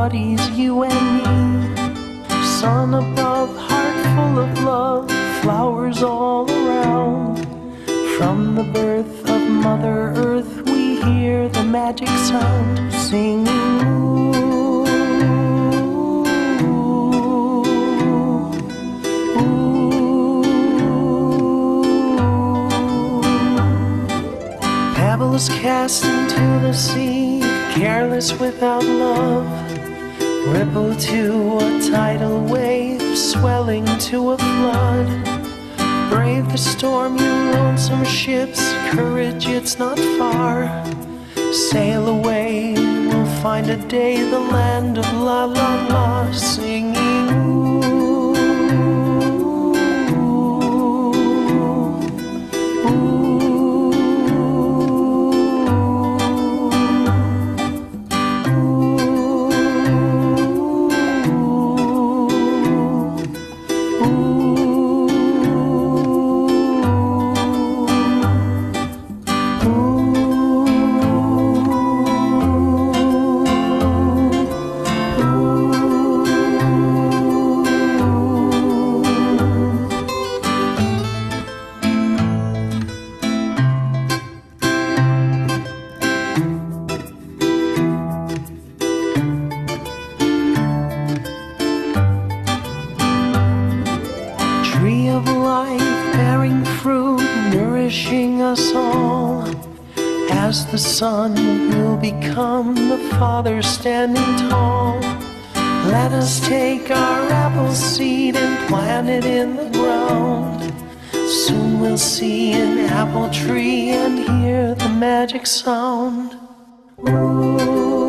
buddies, you and me. Sun above, heart full of love, flowers all around. From the birth of Mother Earth we hear the magic sound, singing ooh, ooh. Pebbles cast into the sea, careless without love, ripple to a tidal wave, swelling to a flood. Brave the storm, you lonesome ships, courage, it's not far. Sail away, we'll find a day, the land of la la la, singing ooh, us all. As the sun will become the Father standing tall, let us take our apple seed and plant it in the ground. Soon we'll see an apple tree and hear the magic sound. Ooh.